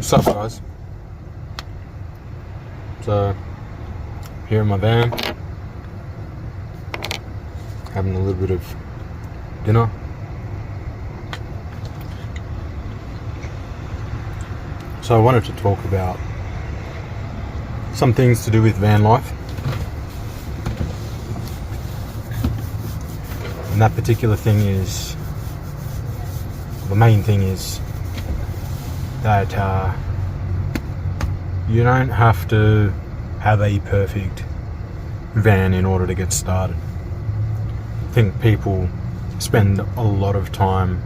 What's up, guys? So, here in my van, having a little bit of dinner. So I wanted to talk about some things to do with van life. And that particular thing is, the main thing is that you don't have to have a perfect van in order to get started. I think people spend a lot of time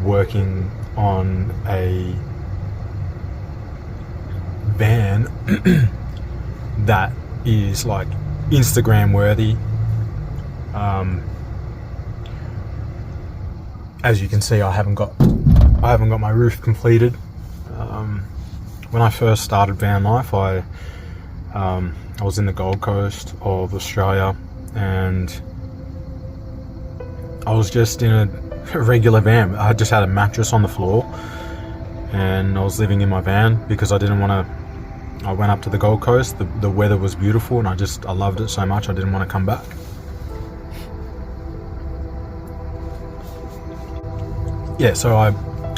working on a van that is like Instagram worthy. As you can see, I haven't got my roof completed. When I first started van life, I was in the Gold Coast of Australia, and I was just in a regular van. I just had a mattress on the floor, and I was living in my van because I didn't want to. I went up to the Gold Coast. The weather was beautiful, and I loved it so much I didn't want to come back. Yeah, so I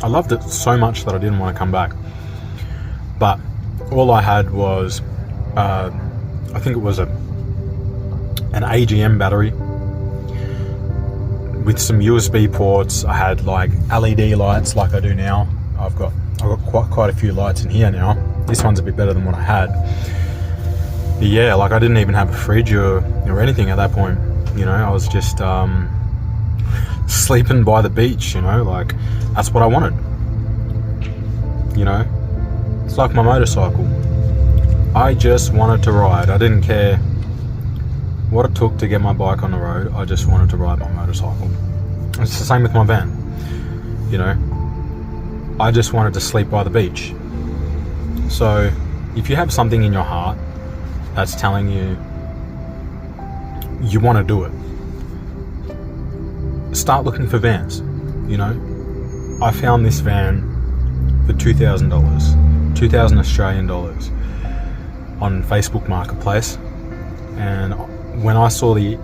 loved it so much that I didn't want to come back. But all I had was, I think it was an AGM battery with some USB ports. I had like LED lights like I do now. I've got quite a few lights in here now. This one's a bit better than what I had. But yeah, like I didn't even have a fridge or anything at that point. You know, I was just sleeping by the beach, you know, like that's what I wanted. You know, it's like my motorcycle. I just wanted to ride. I didn't care what it took to get my bike on the road. I just wanted to ride my motorcycle. It's the same with my van. You know, I just wanted to sleep by the beach. So if you have something in your heart that's telling you you want to do it, start looking for vans. You know, I found this van for $2,000, 2,000 Australian dollars on Facebook Marketplace, and when I saw the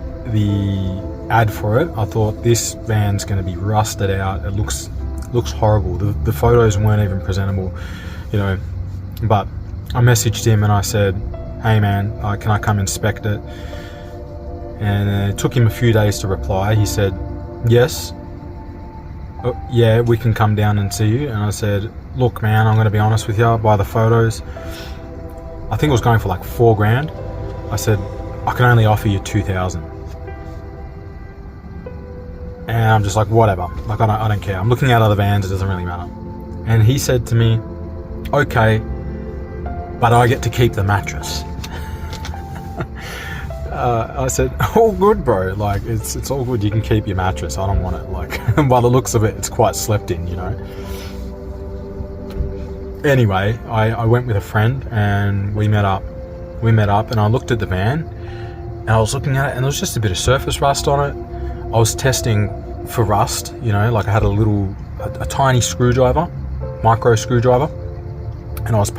ad for it, I thought this van's going to be rusted out. It looks horrible. The photos weren't even presentable, you know. But I messaged him and I said, "Hey man, can I come inspect it?" And it took him a few days to reply. He said, "Yes, yeah, we can come down and see you." And I said, "Look man, I'm going to be honest with you, by the photos, I think it was going for like $4,000. I said, I can only offer you 2,000. And I'm just like, whatever, like I don't care. I'm looking at other vans, it doesn't really matter. And he said to me, "Okay, but I get to keep the mattress." I said, "All good, bro. Like it's all good. You can keep your mattress. I don't want it. Like by the looks of it, it's quite slept in, you know." Anyway, I went with a friend and we met up. And I looked at the van and I was looking at it, and there was just a bit of surface rust on it. I was testing for rust, you know, like I had a tiny screwdriver, micro screwdriver, and I was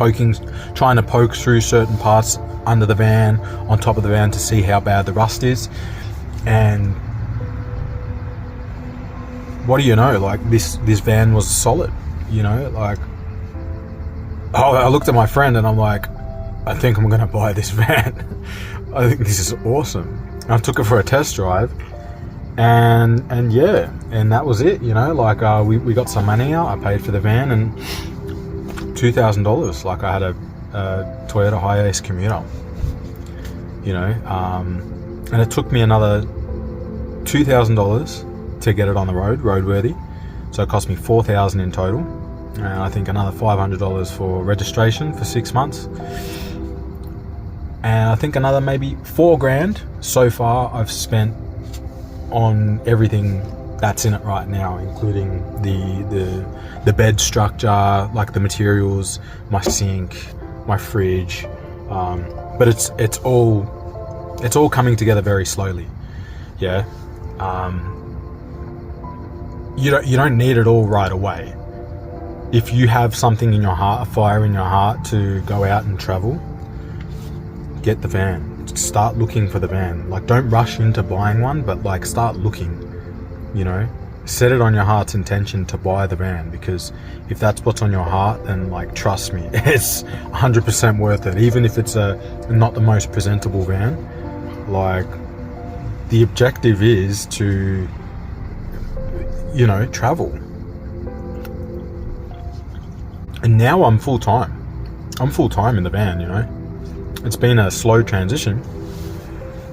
trying to poke through certain parts under the van, on top of the van, to see how bad the rust is. And what do you know, like this van was solid, you know. Like I looked at my friend and I'm like, I think I'm gonna buy this van. I think this is awesome. And I took it for a test drive, and yeah, and that was it, you know. Like we got some money out, I paid for the van, and $2,000. Like I had a Toyota Hiace Commuter, you know, and it took me another $2,000 to get it on the roadworthy. So it cost me $4,000 in total, and I think another $500 for registration for 6 months, and I think another maybe $4,000 so far I've spent on everything that's in it right now, including the bed structure, like the materials, my sink, my fridge, but it's all coming together very slowly. Yeah, you don't need it all right away. if you have something in your heart, a fire in your heart to go out and travel, get the van. Start looking for the van. Like, don't rush into buying one, but like start looking, you know, set it on your heart's intention to buy the van, because if that's what's on your heart, then like, trust me, it's 100% worth it. Even if it's not the most presentable van, like, the objective is to, you know, travel. And now I'm full-time in the van, you know. It's been a slow transition,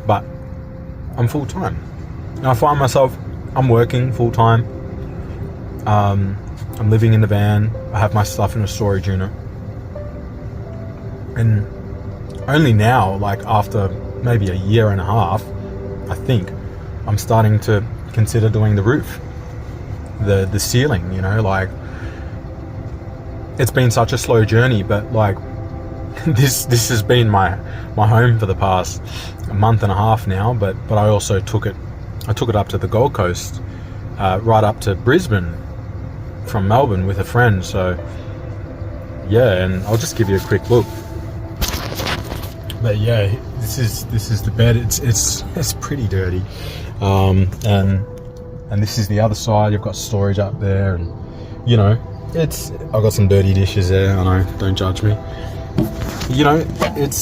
but I'm full-time. And I find myself, I'm working full-time. I'm living in the van. I have my stuff in a storage unit. And only now, like after maybe a year and a half, I think, I'm starting to consider doing the roof, the ceiling, you know, like, it's been such a slow journey, but like, this has been my home for the past month and a half now, but I also took it up to the Gold Coast, right up to Brisbane from Melbourne with a friend. So yeah, and I'll just give you a quick look. But yeah, this is the bed. It's pretty dirty, and this is the other side. You've got storage up there, and you know, I've got some dirty dishes there. I know, don't judge me. You know, and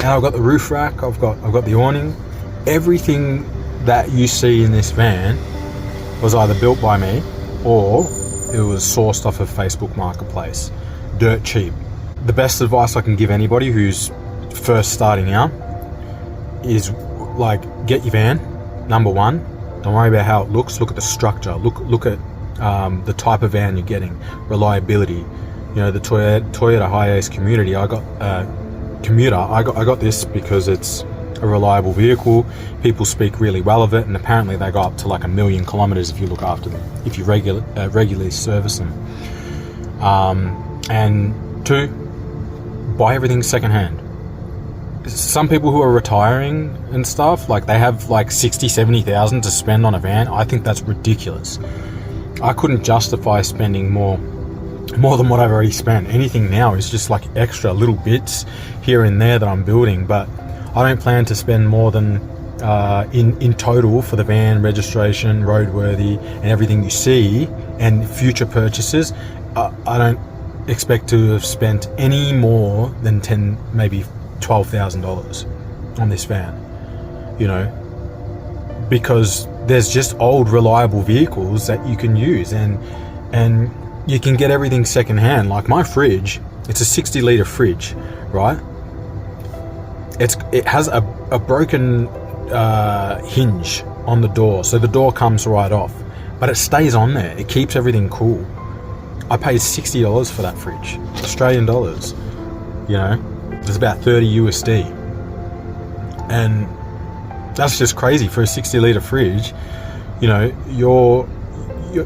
I've got the roof rack, I've got the awning. Everything that you see in this van was either built by me or it was sourced off of Facebook Marketplace, dirt cheap. The best advice I can give anybody who's first starting out is like, get your van, number one. Don't worry about how it looks. Look at the structure. Look at the type of van you're getting, reliability. You know, the Toyota Hiace Commuter. I got this because it's a reliable vehicle. People speak really well of it, and apparently they go up to like 1 million kilometers if you look after them, if you regularly service them. And 2, buy everything secondhand. Some people who are retiring and stuff, like, they have like 60,000-70,000 to spend on a van. I think that's ridiculous. I couldn't justify spending more than what I've already spent. Anything now is just like extra little bits here and there that I'm building, but I don't plan to spend more than in total for the van, registration, roadworthy, and everything you see, and future purchases. I don't expect to have spent any more than maybe $12,000 on this van, you know, because there's just old reliable vehicles that you can use, and you can get everything secondhand. Like my fridge, it's a 60-litre fridge, right? It has a broken hinge on the door, so the door comes right off, but it stays on there. It keeps everything cool. I paid $60 for that fridge, Australian dollars. You know, it's about 30 USD, and that's just crazy for a 60-litre fridge. You know,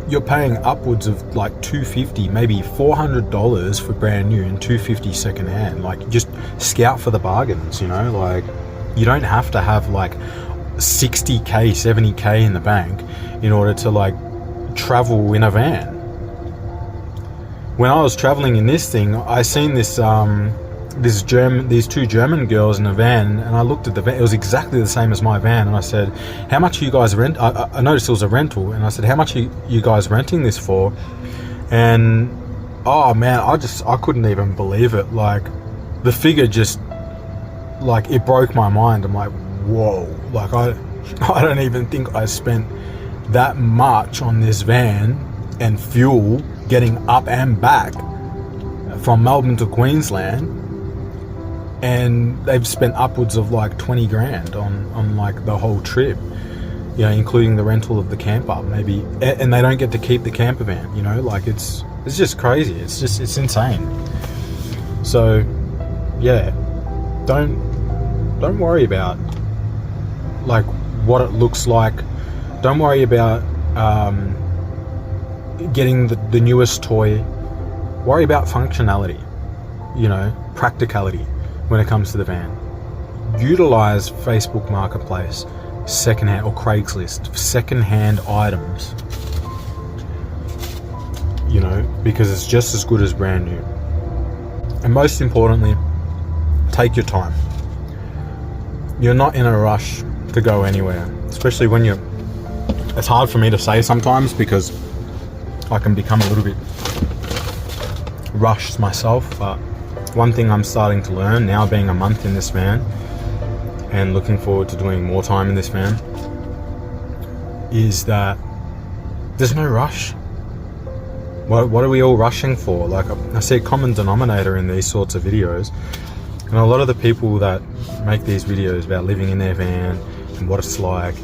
you're paying upwards of like $250, maybe $400 for brand new and $250 secondhand. Like, just scout for the bargains, you know. Like, you don't have to have like 60k, 70k in the bank in order to like travel in a van. When I was traveling in this thing, I seen these two German girls in a van, and I looked at the van. It was exactly the same as my van, and I said, how much are you guys rent? I noticed it was a rental, and I said, how much are you guys renting this for? And oh man, I couldn't even believe it. Like, the figure just, like, it broke my mind. I'm like, whoa, like I don't even think I spent that much on this van and fuel getting up and back from Melbourne to Queensland, and they've spent upwards of like 20 grand on like the whole trip, you know, including the rental of the camper maybe, and they don't get to keep the camper van, you know. Like, it's just crazy. It's insane. So yeah, don't worry about like what it looks like. Don't worry about getting the newest toy. Worry about functionality, you know, practicality when it comes to the van. Utilize Facebook Marketplace, secondhand, or Craigslist, secondhand items. because it's just as good as brand new. And most importantly, take your time. You're not in a rush to go anywhere, especially when it's hard for me to say sometimes because I can become a little bit rushed myself. But one thing I'm starting to learn now, being a month in this van and looking forward to doing more time in this van, is that there's no rush. What are we all rushing for? Like, I see a common denominator in these sorts of videos, and a lot of the people that make these videos about living in their van and what it's like,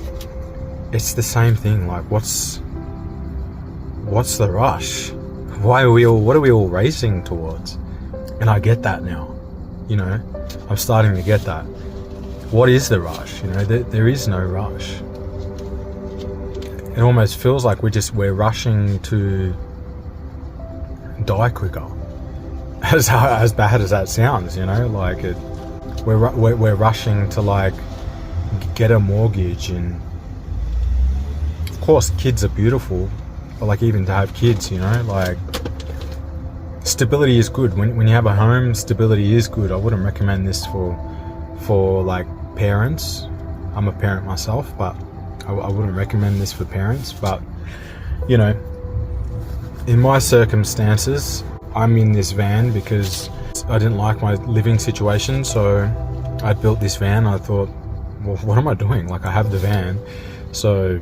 it's the same thing. Like, what's the rush? What are we all racing towards? And I get that now, you know, I'm starting to get that. What is the rush? You know, there is no rush. It almost feels like we're rushing to die quicker. As bad as that sounds, you know, like we're rushing to like get a mortgage, and of course kids are beautiful, but like even to have kids, you know, like stability is good. When you have a home, stability is good. I wouldn't recommend this for like parents. I'm a parent myself, but I wouldn't recommend this for parents. But you know, in my circumstances, I'm in this van because I didn't like my living situation, so I built this van. I thought, well, what am I doing? Like, I have the van, so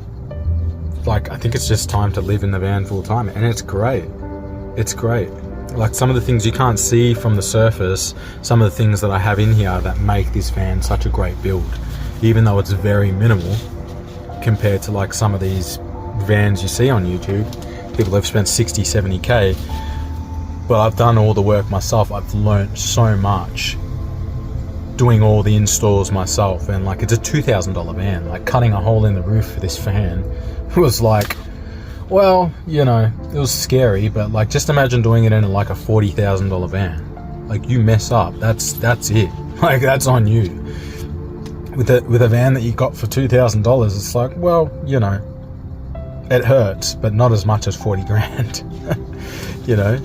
like I think it's just time to live in the van full time, and it's great. It's great. Like, some of the things you can't see from the surface, some of the things that I have in here that make this van such a great build, even though it's very minimal compared to like some of these vans you see on YouTube. People have spent 60, 70k, but I've done all the work myself. I've learnt so much doing all the installs myself, and like, it's a $2,000 van. Like, cutting a hole in the roof for this fan was like, well, you know, it was scary, but like, just imagine doing it in like a $40,000 van. Like, you mess up, that's it. Like, that's on you. With a van that you got for $2,000, it's like, well, you know, it hurts, but not as much as 40 grand, you know.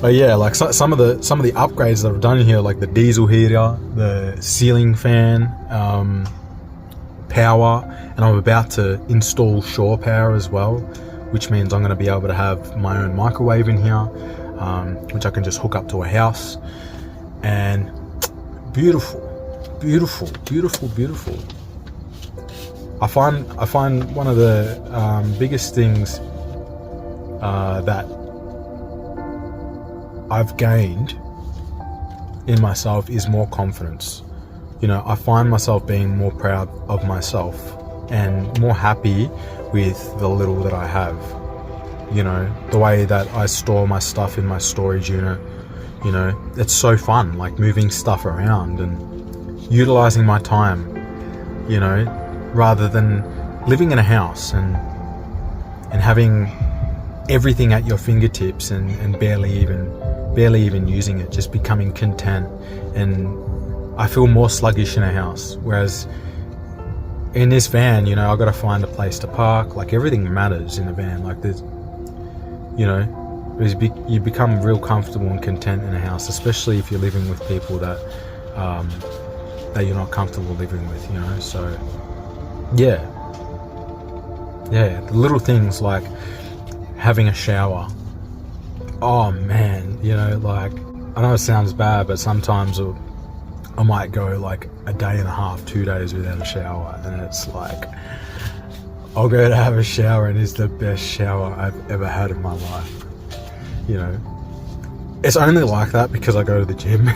But yeah, like some of the upgrades that I've done here, like the diesel heater, the ceiling fan, power, and I'm about to install shore power as well, which means I'm going to be able to have my own microwave in here, which I can just hook up to a house. And beautiful, beautiful, beautiful, beautiful. I find one of the biggest things that I've gained in myself is more confidence. You know, I find myself being more proud of myself and more happy with the little that I have. You know, the way that I store my stuff in my storage unit, you know, it's so fun, like moving stuff around and utilizing my time, you know, rather than living in a house and having everything at your fingertips and barely even using it, just becoming content. And I feel more sluggish in a house, whereas in this van, you know, I've got to find a place to park. Like, everything matters in a van. Like, there's, you know, you become real comfortable and content in a house, especially if you're living with people that you're not comfortable living with, you know. So yeah, the little things like having a shower. Oh man, you know, like, I know it sounds bad, but sometimes I might go like a day and a half, 2 days without a shower, and it's like, I'll go to have a shower and it's the best shower I've ever had in my life. You know, it's only like that because I go to the gym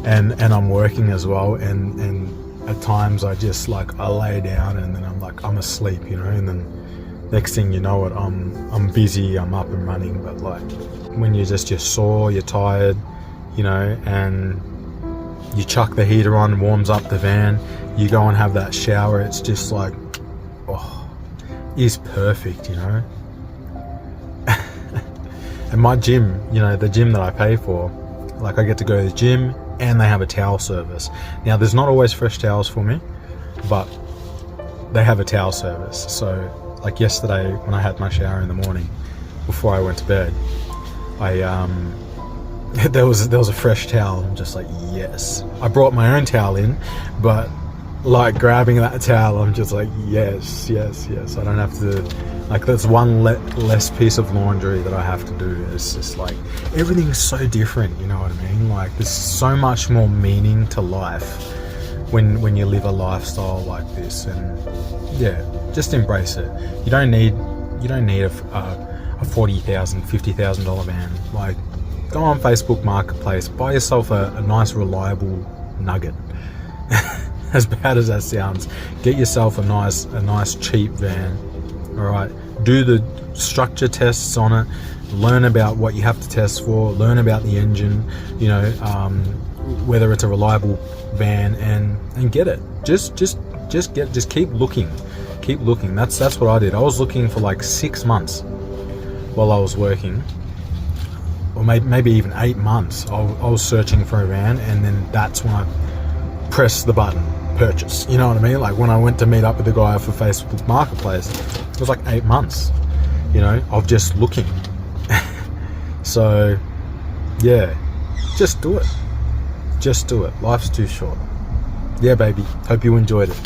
and I'm working as well, and at times I just like, I lay down and then I'm like, I'm asleep, you know, and then next thing you know it, I'm busy, I'm up and running. But like, when you're sore, you're tired, you know, and you chuck the heater on, warms up the van, you go and have that shower, it's just like, oh, it's perfect, you know. And my gym, you know, the gym that I pay for, like, I get to go to the gym and they have a towel service. Now, there's not always fresh towels for me, but they have a towel service. So like yesterday when I had my shower in the morning, before I went to bed, there was a fresh towel. I'm just like, yes. I brought my own towel in, but like grabbing that towel, I'm just like, yes. I don't have to, like, that's one less piece of laundry that I have to do. It's just like, everything's so different, you know what I mean? Like, there's so much more meaning to life when you live a lifestyle like this. And yeah, just embrace it. You don't need a $40,000, $50,000 van. Like, go on Facebook Marketplace, buy yourself a nice reliable nugget. As bad as that sounds, get yourself a nice cheap van. All right, do the structure tests on it, learn about what you have to test for, learn about the engine, you know, whether it's a reliable van, and get it. Just keep looking. That's what I did. I was looking for like 6 months while I was working, or maybe even 8 months. I was searching for a van, and then that's when I pressed the button, purchase. You know what I mean? Like, when I went to meet up with the guy for Facebook Marketplace, it was like 8 months, you know, of just looking. So yeah, just do it. Life's too short. Yeah, baby, hope you enjoyed it.